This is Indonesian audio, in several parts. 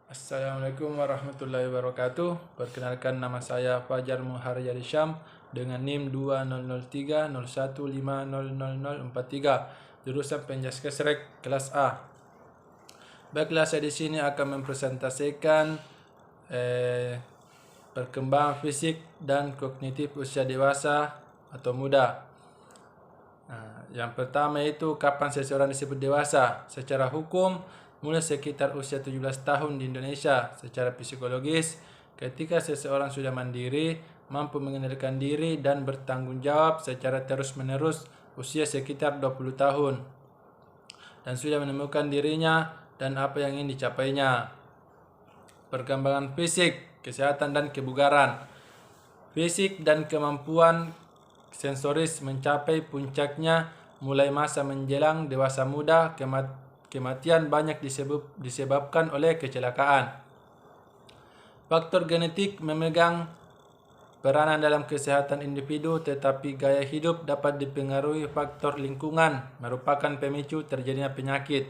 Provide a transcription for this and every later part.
Assalamualaikum warahmatullahi wabarakatuh. Perkenalkan, nama saya Fajar Muharyadi Syam dengan NIM 200301500043, jurusan Penjaskesrek kelas A. Baiklah, saya di sini akan mempresentasikan perkembangan fisik dan kognitif usia dewasa atau muda. Yang pertama itu, kapan seseorang disebut dewasa? Secara hukum, mulai sekitar usia 17 tahun di Indonesia. Secara psikologis, ketika seseorang sudah mandiri, mampu mengendalikan diri dan bertanggung jawab secara terus-menerus usia sekitar 20 tahun. Dan sudah menemukan dirinya dan apa yang ingin dicapainya. Perkembangan fisik, kesehatan dan kebugaran. Fisik dan kemampuan sensoris mencapai puncaknya mulai masa menjelang dewasa muda. Kematian banyak disebabkan oleh kecelakaan. Faktor genetik memegang peranan dalam kesehatan individu, tetapi gaya hidup dapat dipengaruhi faktor lingkungan, merupakan pemicu terjadinya penyakit.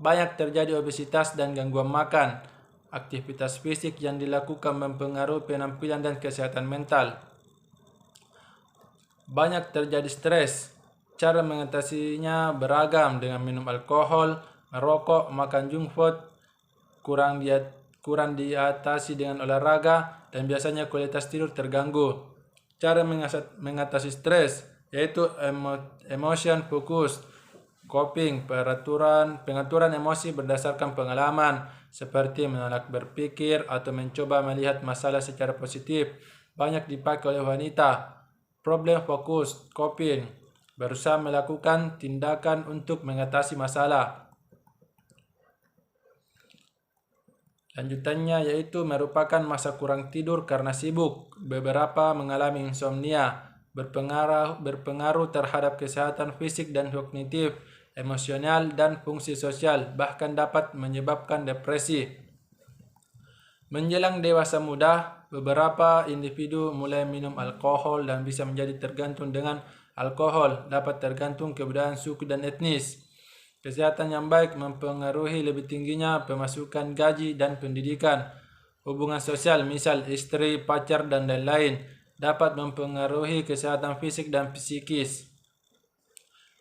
Banyak terjadi obesitas dan gangguan makan. Aktivitas fisik yang dilakukan mempengaruhi penampilan dan kesehatan mental. Banyak terjadi stres. Cara mengatasinya beragam, dengan minum alkohol, merokok, makan junk food, kurang diatasi dengan olahraga, dan biasanya kualitas tidur terganggu. Cara mengatasi stres yaitu emotion focus, coping, pengaturan emosi berdasarkan pengalaman, seperti menolak berpikir atau mencoba melihat masalah secara positif. Banyak dipakai oleh wanita. Problem fokus, coping, berusaha melakukan tindakan untuk mengatasi masalah. Lanjutannya yaitu merupakan masa kurang tidur karena sibuk. Beberapa mengalami insomnia, berpengaruh terhadap kesehatan fisik dan kognitif, emosional dan fungsi sosial, bahkan dapat menyebabkan depresi. Menjelang dewasa muda, beberapa individu mulai minum alkohol dan bisa menjadi tergantung dengan alkohol, dapat tergantung kebudayaan suku dan etnis. Kesehatan yang baik mempengaruhi lebih tingginya pemasukan gaji dan pendidikan. Hubungan sosial, misal istri, pacar, dan lain-lain, dapat mempengaruhi kesehatan fisik dan psikis.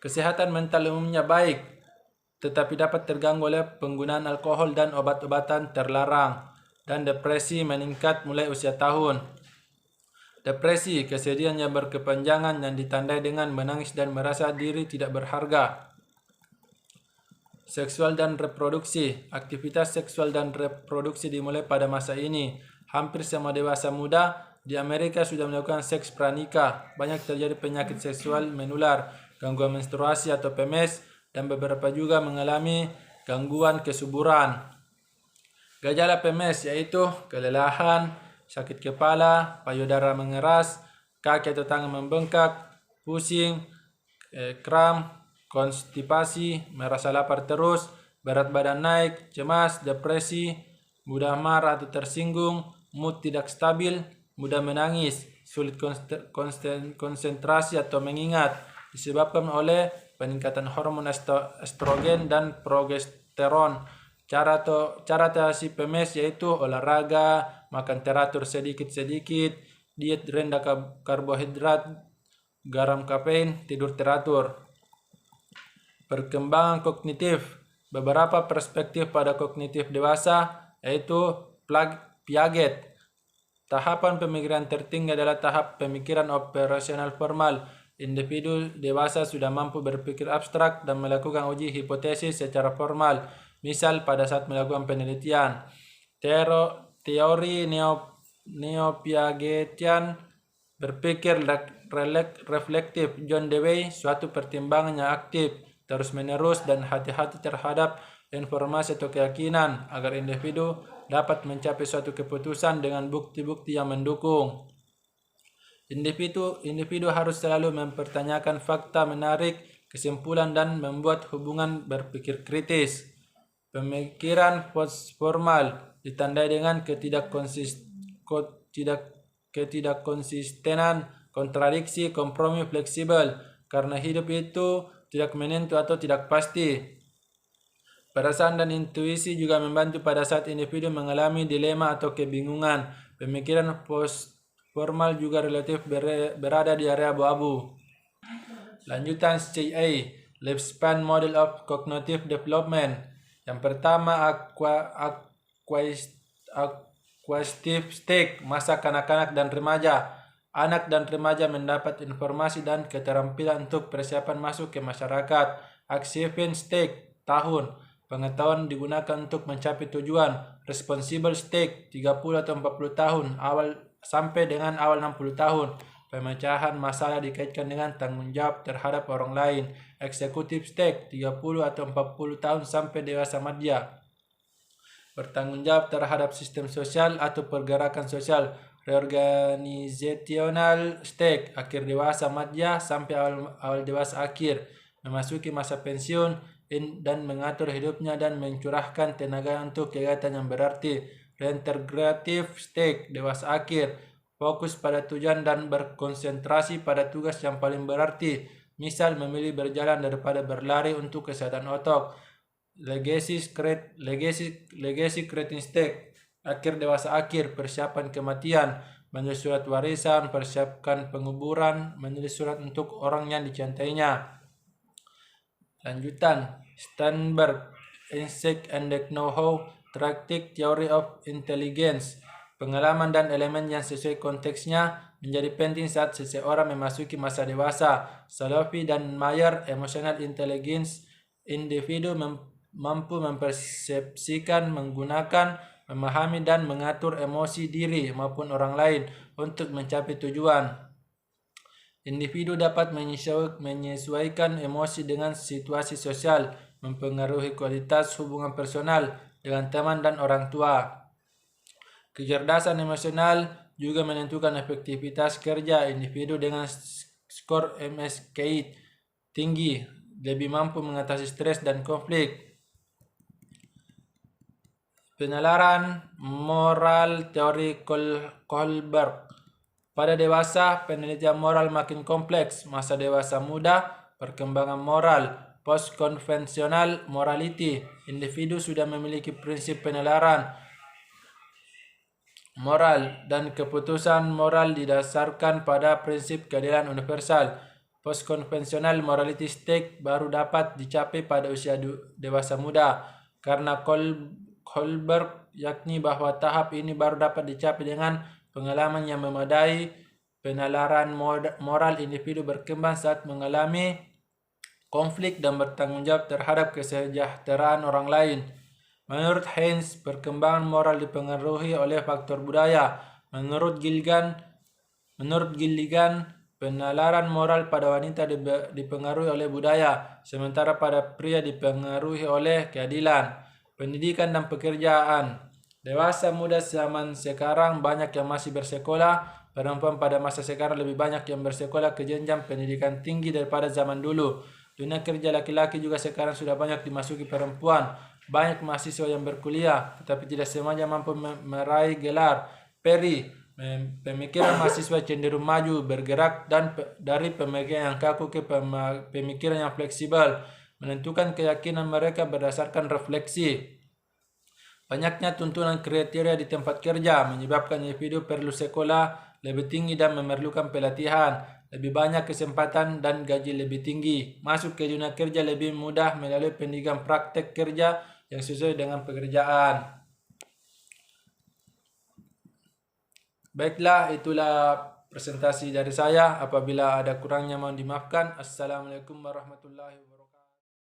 Kesehatan mental umumnya baik, tetapi dapat terganggu oleh penggunaan alkohol dan obat-obatan terlarang. Dan depresi meningkat mulai usia tahun. Depresi, kesedihan yang berkepanjangan yang ditandai dengan menangis dan merasa diri tidak berharga. Seksual dan reproduksi. Aktivitas seksual dan reproduksi dimulai pada masa ini. Hampir semua dewasa muda di Amerika sudah melakukan seks pranikah. Banyak terjadi penyakit seksual menular, gangguan menstruasi atau PMS, dan beberapa juga mengalami gangguan kesuburan. Gejala PMS yaitu kelelahan, sakit kepala, payudara mengeras, kaki atau tangan membengkak, pusing, kram, konstipasi, merasa lapar terus, berat badan naik, cemas, depresi, mudah marah atau tersinggung, mood tidak stabil, mudah menangis, sulit konsentrasi atau mengingat, disebabkan oleh peningkatan hormon estrogen dan progesteron. Cara atasi PMS yaitu olahraga, makan teratur sedikit-sedikit, diet rendah karbohidrat, garam kafein, tidur teratur. Perkembangan kognitif. Beberapa perspektif pada kognitif dewasa yaitu Piaget. Tahapan pemikiran tertinggi adalah tahap pemikiran operasional formal. Individu dewasa sudah mampu berpikir abstrak dan melakukan uji hipotesis secara formal. Misal pada saat melakukan penelitian. Teori neo-Piagetian berpikir reflektif John Dewey, suatu pertimbangan yang aktif, terus-menerus, dan hati-hati terhadap informasi atau keyakinan agar individu dapat mencapai suatu keputusan dengan bukti-bukti yang mendukung. Individu harus selalu mempertanyakan fakta, menarik kesimpulan, dan membuat hubungan berpikir kritis. Pemikiran formal ditandai dengan ketidakkonsistenan, kontradiksi, kompromi, fleksibel, karena hidup itu tidak menentu atau tidak pasti. Perasaan dan intuisi juga membantu pada saat individu mengalami dilema atau kebingungan. Pemikiran post-formal juga relatif berada di area abu-abu. Lanjutan stage A, Lifespan Model of Cognitive Development. Yang pertama, acquisitive stage, masa kanak-kanak dan remaja. Anak dan remaja mendapat informasi dan keterampilan untuk persiapan masuk ke masyarakat. Acceptance stage, tahun. Pengetahuan digunakan untuk mencapai tujuan. Responsible stage, 30 atau 40 tahun, awal sampai dengan awal 60 tahun. Pemecahan masalah dikaitkan dengan tanggung jawab terhadap orang lain. Executive stage, 30 atau 40 tahun sampai dewasa madya. Bertanggung jawab terhadap sistem sosial atau pergerakan sosial. Reorganizational stage, akhir dewasa madya sampai awal dewasa akhir. Memasuki masa pensiun dan mengatur hidupnya dan mencurahkan tenaga untuk kegiatan yang berarti. Reintegrative stage, dewasa akhir, fokus pada tujuan dan berkonsentrasi pada tugas yang paling berarti. Misal memilih berjalan daripada berlari untuk kesehatan otot. Legacy creating stage, akhir dewasa akhir, persiapan kematian, menulis surat warisan, persiapkan penguburan, menulis surat untuk orang yang dicintainya. Lanjutan, Sternberg, Insect and the Know-how Tractic Theory of Intelligence. Pengalaman dan elemen yang sesuai konteksnya menjadi penting saat seseorang memasuki masa dewasa. Salovey dan Mayer, Emotional Intelligence, individu mampu mempersepsikan, menggunakan, memahami dan mengatur emosi diri maupun orang lain untuk mencapai tujuan. Individu dapat menyesuaikan emosi dengan situasi sosial, mempengaruhi kualitas hubungan personal dengan teman dan orang tua. Kecerdasan emosional juga menentukan efektivitas kerja. Individu dengan skor MSCI tinggi lebih mampu mengatasi stres dan konflik. Penalaran moral teori Kohlberg. Pada dewasa, penelitian moral makin kompleks. Masa dewasa muda, perkembangan moral. Post-conventional morality, individu sudah memiliki prinsip penalaran moral dan keputusan moral didasarkan pada prinsip keadilan universal. Post-conventional morality stage baru dapat dicapai pada usia dewasa muda. Karena Kohlberg yakni bahwa tahap ini baru dapat dicapai dengan pengalaman yang memadai. Penalaran moral individu berkembang saat mengalami konflik dan bertanggung jawab terhadap kesejahteraan orang lain. Menurut Heinz, perkembangan moral dipengaruhi oleh faktor budaya. Menurut Gilligan, penalaran moral pada wanita dipengaruhi oleh budaya, sementara pada pria dipengaruhi oleh keadilan, pendidikan dan pekerjaan. Dewasa muda zaman sekarang banyak yang masih bersekolah. Perempuan pada masa sekarang lebih banyak yang bersekolah ke jenjang pendidikan tinggi daripada zaman dulu. Dunia kerja laki-laki juga sekarang sudah banyak dimasuki perempuan. Banyak mahasiswa yang berkuliah, tetapi tidak semuanya mampu meraih gelar. Perry, pemikiran mahasiswa cenderung maju, bergerak dari pemikiran yang kaku ke pemikiran yang fleksibel, menentukan keyakinan mereka berdasarkan refleksi. Banyaknya tuntunan kriteria di tempat kerja menyebabkan individu perlu sekolah lebih tinggi dan memerlukan pelatihan. Lebih banyak kesempatan dan gaji lebih tinggi. Masuk ke dunia kerja lebih mudah melalui pendidikan praktek kerja yang sesuai dengan pekerjaan. Baiklah, itulah presentasi dari saya. Apabila ada kurangnya mohon dimaafkan. Assalamualaikum warahmatullahi wabarakatuh.